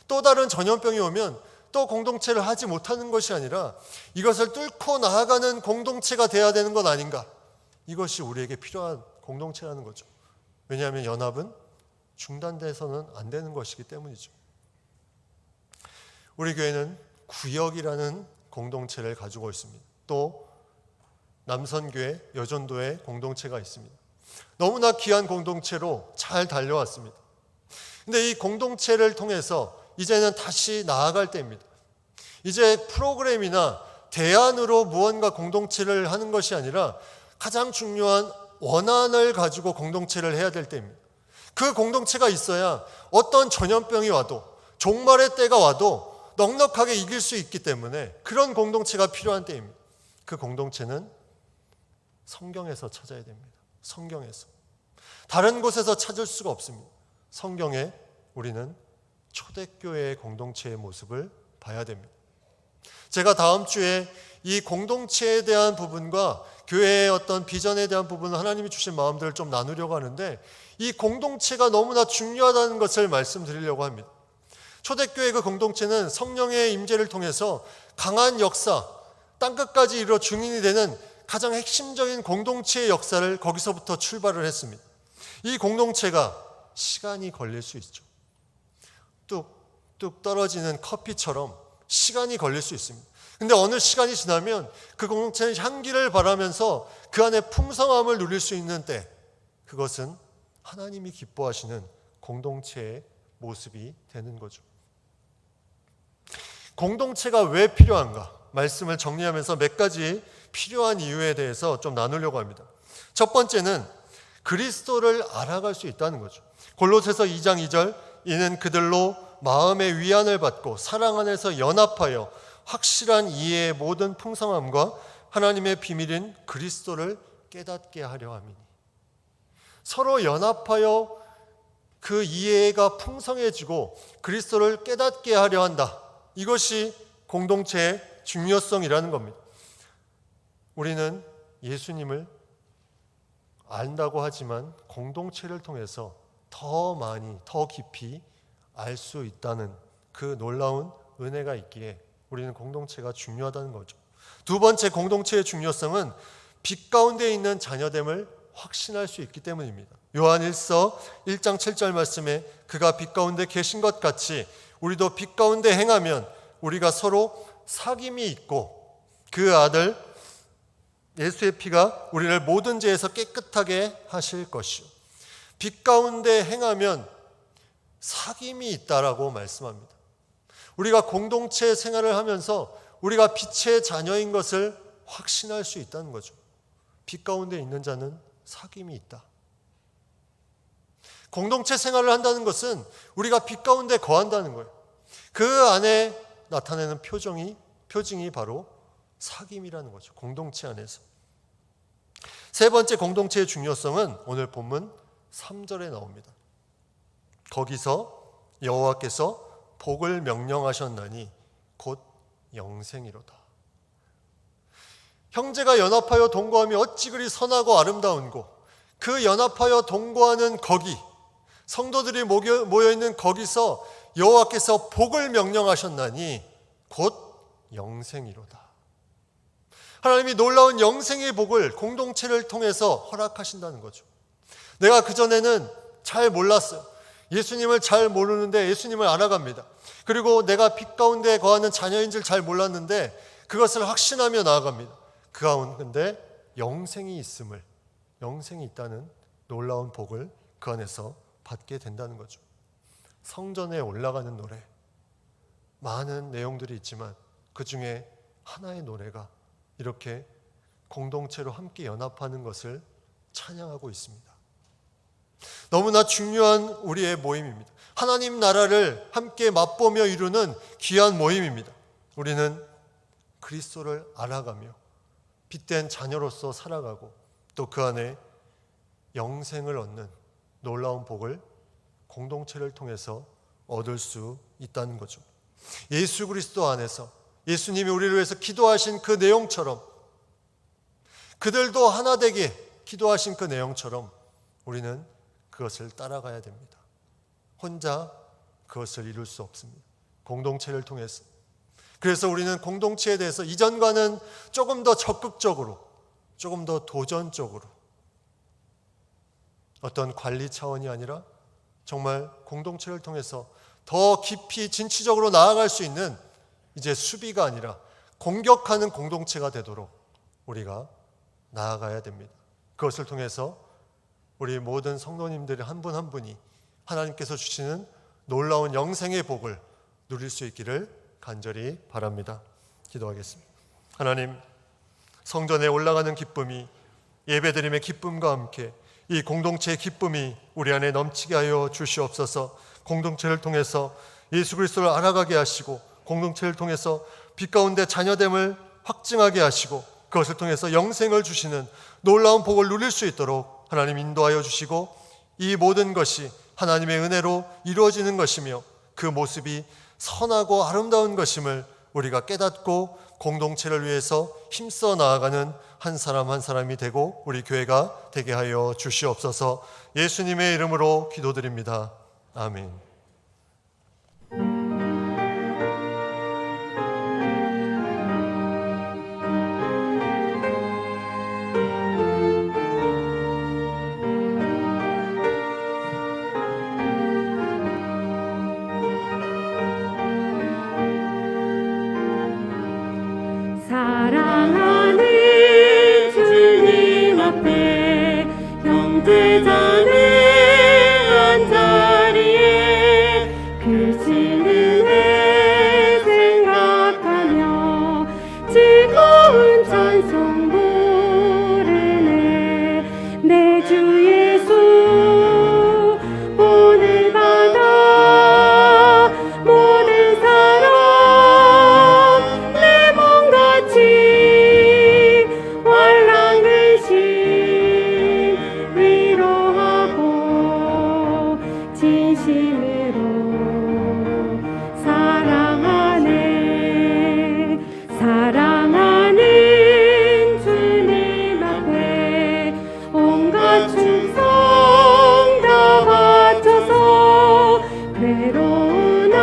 또 다른 전염병이 오면 또 공동체를 하지 못하는 것이 아니라 이것을 뚫고 나아가는 공동체가 돼야 되는 것 아닌가. 이것이 우리에게 필요한 공동체라는 거죠. 왜냐하면 연합은 중단돼서는 안 되는 것이기 때문이죠. 우리 교회는 구역이라는 공동체를 가지고 있습니다. 또 남선교회, 여전도회 공동체가 있습니다. 너무나 귀한 공동체로 잘 달려왔습니다. 근데 이 공동체를 통해서 이제는 다시 나아갈 때입니다. 이제 프로그램이나 대안으로 무언가 공동체를 하는 것이 아니라 가장 중요한 원한을 가지고 공동체를 해야 될 때입니다. 그 공동체가 있어야 어떤 전염병이 와도 종말의 때가 와도 넉넉하게 이길 수 있기 때문에 그런 공동체가 필요한 때입니다. 그 공동체는 성경에서 찾아야 됩니다. 성경에서. 다른 곳에서 찾을 수가 없습니다. 성경에 우리는 초대교회의 공동체의 모습을 봐야 됩니다. 제가 다음 주에 이 공동체에 대한 부분과 교회의 어떤 비전에 대한 부분을 하나님이 주신 마음들을 좀 나누려고 하는데 이 공동체가 너무나 중요하다는 것을 말씀드리려고 합니다. 초대교회 그 공동체는 성령의 임재를 통해서 강한 역사, 땅끝까지 이르러 증인이 되는 가장 핵심적인 공동체의 역사를 거기서부터 출발을 했습니다. 이 공동체가 시간이 걸릴 수 있죠. 뚝뚝 떨어지는 커피처럼 시간이 걸릴 수 있습니다. 근데 어느 시간이 지나면 그 공동체는 향기를 바라면서 그 안에 풍성함을 누릴 수 있는 때, 그것은 하나님이 기뻐하시는 공동체의 모습이 되는 거죠. 공동체가 왜 필요한가? 말씀을 정리하면서 몇 가지 필요한 이유에 대해서 좀 나누려고 합니다. 첫 번째는 그리스도를 알아갈 수 있다는 거죠. 골로새서 2장 2절, 이는 그들로 마음의 위안을 받고 사랑 안에서 연합하여 확실한 이해의 모든 풍성함과 하나님의 비밀인 그리스도를 깨닫게 하려 함이니. 서로 연합하여 그 이해가 풍성해지고 그리스도를 깨닫게 하려 한다. 이것이 공동체의 중요성이라는 겁니다. 우리는 예수님을 안다고 하지만 공동체를 통해서 더 많이, 더 깊이 알 수 있다는 그 놀라운 은혜가 있기에 우리는 공동체가 중요하다는 거죠. 두 번째 공동체의 중요성은 빛 가운데 있는 자녀됨을 확신할 수 있기 때문입니다. 요한일서 1장 7절 말씀에 그가 빛 가운데 계신 것 같이 우리도 빛 가운데 행하면 우리가 서로 사귐이 있고 그 아들 예수의 피가 우리를 모든 죄에서 깨끗하게 하실 것이요. 빛 가운데 행하면 사귐이 있다라고 말씀합니다. 우리가 공동체 생활을 하면서 우리가 빛의 자녀인 것을 확신할 수 있다는 거죠. 빛 가운데 있는 자는 사귐이 있다. 공동체 생활을 한다는 것은 우리가 빛 가운데 거한다는 거예요. 그 안에 나타내는 표징이 바로 사귐이라는 거죠. 공동체 안에서. 세 번째 공동체의 중요성은 오늘 본문 3절에 나옵니다. 거기서 여호와께서 복을 명령하셨나니 곧 영생이로다. 형제가 연합하여 동거함이 어찌 그리 선하고 아름다운고 그 연합하여 동거하는 거기, 성도들이 모여있는 거기서 여호와께서 복을 명령하셨나니 곧 영생이로다. 하나님이 놀라운 영생의 복을 공동체를 통해서 허락하신다는 거죠. 내가 그전에는 잘 몰랐어요. 예수님을 잘 모르는데 예수님을 알아갑니다. 그리고 내가 빛 가운데 거하는 자녀인 줄 잘 몰랐는데 그것을 확신하며 나아갑니다. 그 가운데 영생이 있다는 놀라운 복을 그 안에서 받게 된다는 거죠. 성전에 올라가는 노래, 많은 내용들이 있지만 그 중에 하나의 노래가 이렇게 공동체로 함께 연합하는 것을 찬양하고 있습니다. 너무나 중요한 우리의 모임입니다. 하나님 나라를 함께 맛보며 이루는 귀한 모임입니다. 우리는 그리스도를 알아가며 빛된 자녀로서 살아가고 또 그 안에 영생을 얻는 놀라운 복을 공동체를 통해서 얻을 수 있다는 거죠. 예수 그리스도 안에서 예수님이 우리를 위해서 기도하신 그 내용처럼, 그들도 하나 되게 기도하신 그 내용처럼 우리는 그것을 따라가야 됩니다. 혼자 그것을 이룰 수 없습니다. 공동체를 통해서. 그래서 우리는 공동체에 대해서 이전과는 조금 더 적극적으로, 조금 더 도전적으로, 어떤 관리 차원이 아니라 정말 공동체를 통해서 더 깊이 진취적으로 나아갈 수 있는, 이제 수비가 아니라 공격하는 공동체가 되도록 우리가 나아가야 됩니다. 그것을 통해서 우리 모든 성도님들이 한 분 한 분이 하나님께서 주시는 놀라운 영생의 복을 누릴 수 있기를 간절히 바랍니다. 기도하겠습니다. 하나님, 성전에 올라가는 기쁨이 예배드림의 기쁨과 함께 이 공동체의 기쁨이 우리 안에 넘치게 하여 주시옵소서. 공동체를 통해서 예수 그리스도를 알아가게 하시고, 공동체를 통해서 빛 가운데 자녀됨을 확증하게 하시고, 그것을 통해서 영생을 주시는 놀라운 복을 누릴 수 있도록 하나님 인도하여 주시고, 이 모든 것이 하나님의 은혜로 이루어지는 것이며 그 모습이 선하고 아름다운 것임을 우리가 깨닫고 공동체를 위해서 힘써 나아가는 한 사람 한 사람이 되고 우리 교회가 되게 하여 주시옵소서. 예수님의 이름으로 기도드립니다. 아멘. 사랑하는 주님 앞에 형제자매 한자리에 크신 은혜 생각하며 즐거운 찬송 부르네. 내 주 예수 오늘 받아 모든 사랑 내 몸같이 월랑근심 위로하고 진심으로 사랑하네. 사랑하는 주님 앞에 온갖 충성 다 바쳐서 괴로우나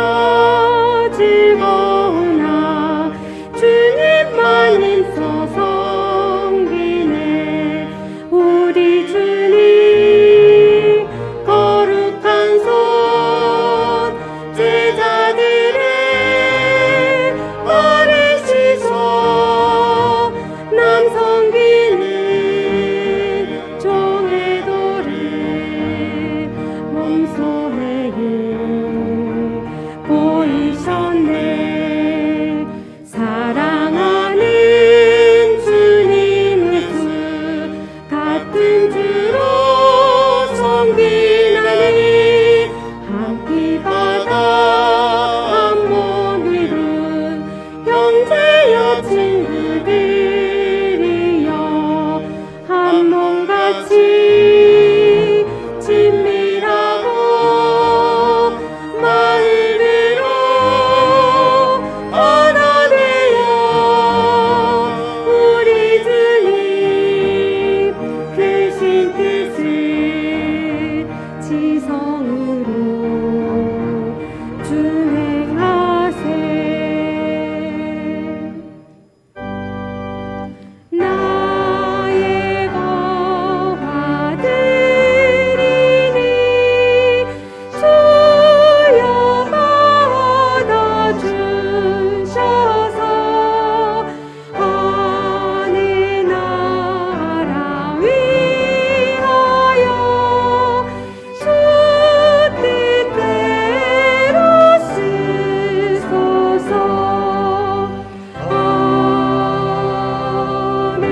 즐거우나 주님만 힘써 섬기네. 우리 주님 거룩한 손 제자들의 아뢰시소 남 섬기는 종의 도를 몸소에 보이셨네. 사랑하는 주님 예수 같은 주로 섬기나니 한 피 바다 한 몸 이룬 형제여 친구들이여 한 몸같이 친밀하고 마음으로 하나 되어 우리 주님 크신 뜻을 지성으로 준행하세. 나의 거하들이니 주여 받아주셔서 하늘 나라 위하여 주 뜻대로 쓰소서. 아멘.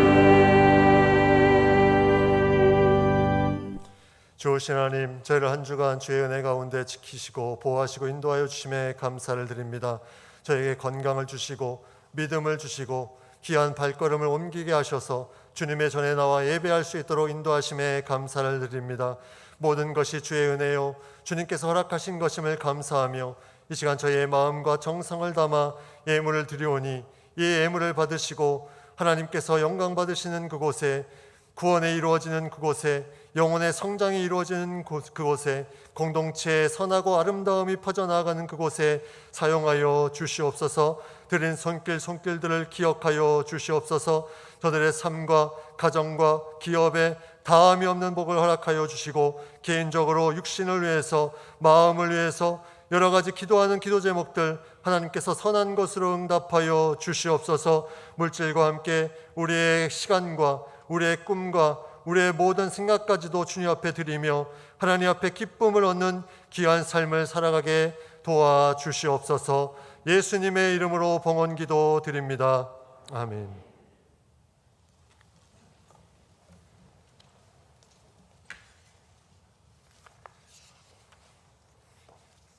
좋으신 하나님, 저희를 한 주간 주의 은혜 가운데 지키시고 보호하시고 인도하여 주심에 감사를 드립니다. 저에게 건강을 주시고 믿음을 주시고 귀한 발걸음을 옮기게 하셔서 주님의 전에 나와 예배할 수 있도록 인도하심에 감사를 드립니다. 모든 것이 주의 은혜요 주님께서 허락하신 것임을 감사하며 이 시간 저희의 마음과 정성을 담아 예물을 드리오니 이 예물을 받으시고 하나님께서 영광 받으시는 그곳에, 구원이 이루어지는 그곳에, 영혼의 성장이 이루어지는 그곳에, 공동체의 선하고 아름다움이 퍼져나가는 그곳에 사용하여 주시옵소서. 드린 손길들을 기억하여 주시옵소서. 저들의 삶과 가정과 기업에 다함이 없는 복을 허락하여 주시고, 개인적으로 육신을 위해서, 마음을 위해서 여러 가지 기도하는 기도 제목들 하나님께서 선한 것으로 응답하여 주시옵소서. 물질과 함께 우리의 시간과 우리의 꿈과 우리의 모든 생각까지도 주님 앞에 드리며 하나님 앞에 기쁨을 얻는 귀한 삶을 살아가게 도와주시옵소서. 예수님의 이름으로 봉헌 기도 드립니다. 아멘.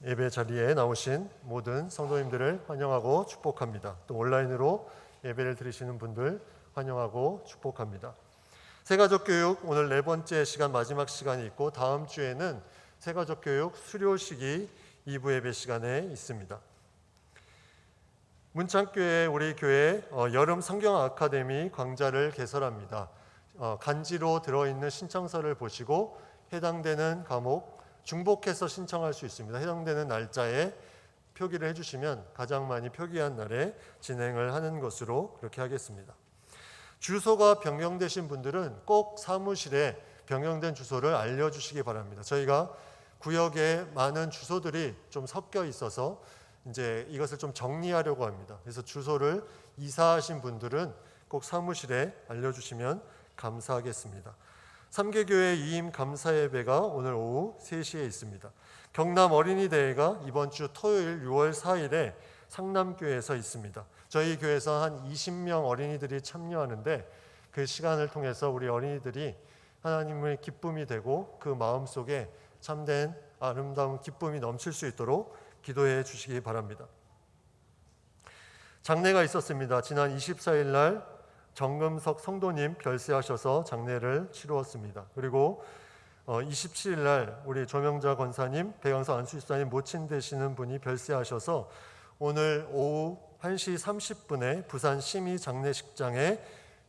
예배 자리에 나오신 모든 성도님들을 환영하고 축복합니다. 또 온라인으로 예배를 드리시는 분들 환영하고 축복합니다. 새가족 교육 오늘 4번째 시간, 마지막 시간이 있고 다음 주에는 새가족 교육 수료식이 2부 예배 시간에 있습니다. 문창교회 우리 교회 여름 성경 아카데미 강좌를 개설합니다. 간지로 들어있는 신청서를 보시고 해당되는 과목 중복해서 신청할 수 있습니다. 해당되는 날짜에 표기를 해주시면 가장 많이 표기한 날에 진행을 하는 것으로 그렇게 하겠습니다. 주소가 변경되신 분들은 꼭 사무실에 변경된 주소를 알려주시기 바랍니다. 저희가 구역에 많은 주소들이 좀 섞여 있어서 이제 이것을 좀 정리하려고 합니다. 그래서 주소를 이사하신 분들은 꼭 사무실에 알려주시면 감사하겠습니다. 3개교회 이임 감사 예배가 오늘 오후 3시에 있습니다. 경남 어린이대회가 이번 주 토요일 6월 4일에 상남교회에서 있습니다. 저희 교회에서 한 20명 어린이들이 참여하는데 그 시간을 통해서 우리 어린이들이 하나님의 기쁨이 되고 그 마음속에 참된 아름다운 기쁨이 넘칠 수 있도록 기도해 주시기 바랍니다. 장례가 있었습니다. 지난 24일 날 정금석 성도님 별세하셔서 장례를 치루었습니다. 그리고 27일 날 우리 조명자 권사님, 배강서 안수집사님 모친 되시는 분이 별세하셔서 오늘 오후 1시 30분에 부산 심의 장례식장에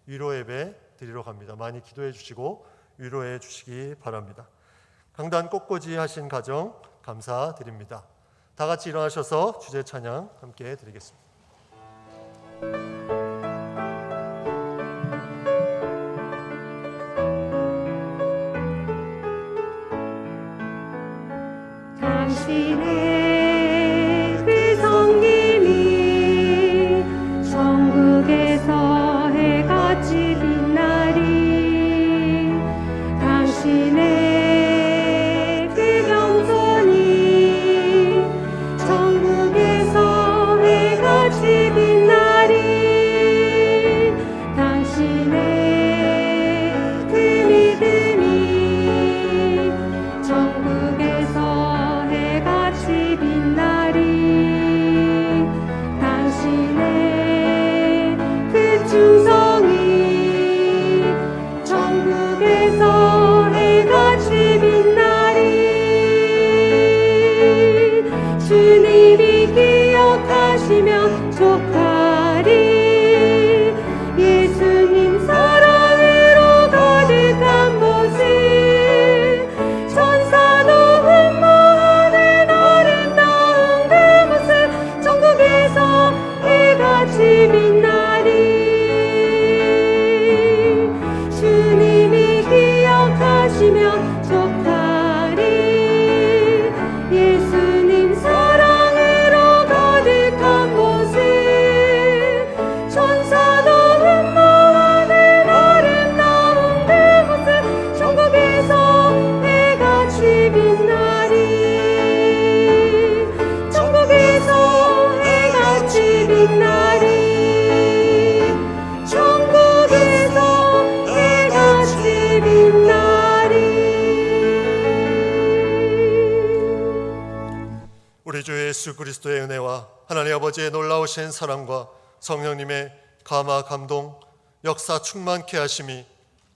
위로 예배 드리러 갑니다. 많이 기도해 주시고 위로해 주시기 바랍니다. 강단 꽃꽂이 하신 가정 감사드립니다. 다 같이 일어나셔서 주제 찬양 함께 드리겠습니다. 당신의 그 성김이 천국에서 해같이 빛나리. 당신의 그 겸손이 천국에서 해같이 빛나리. 당신의 그 믿음이 천국에서 해같이 빛나리. 당신의 그 충성이 천국에서 해같이 빛나리. 주님이 기억하시며 족하리. 예수님 사랑으로 가득한 모습, 천사도 흠모하는 아름다운 그 모습, 천국에서 해같이 빛나리. 주님이 기억하시며 족하리. 예수님 사랑으로 가득한 모습, 천사도 흠모하는 아름다운 그 모습, 천국에서 해같이 빛나리. 천국에서 해같이 빛나리. 천국에서 해같이 빛나리. 우리 주 예수 그리스도의 은혜와 하나님 아버지의 놀라우신 사랑과 성령님의 감화 감동 역사 충만케 하심이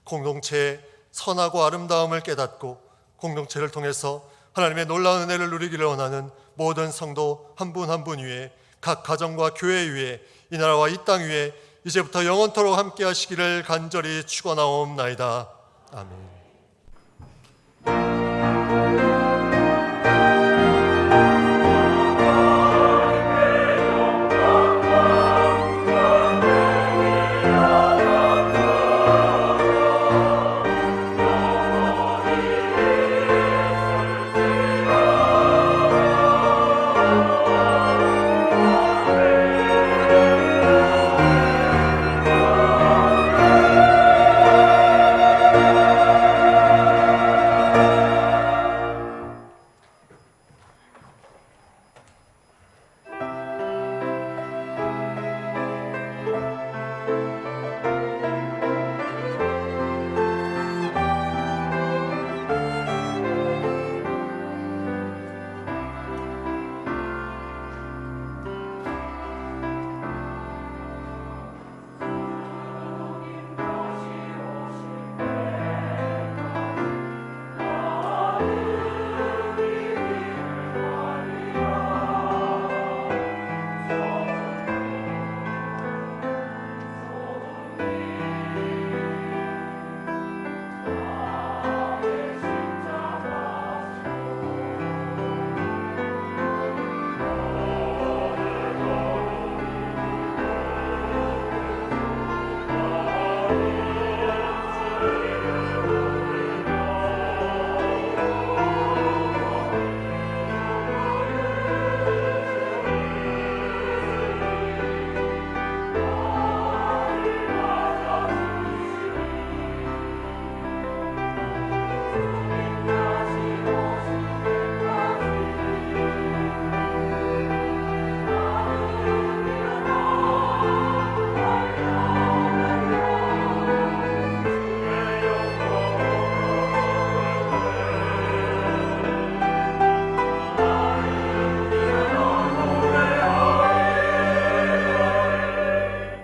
공동체의 선하고 아름다움을 깨닫고 공동체를 통해서 하나님의 놀라운 은혜를 누리기를 원하는 모든 성도 한 분 한 분 위에, 각 가정과 교회 위에, 이 나라와 이 땅 위에 이제부터 영원토록 함께 하시기를 간절히 축원하옵나이다. 아멘.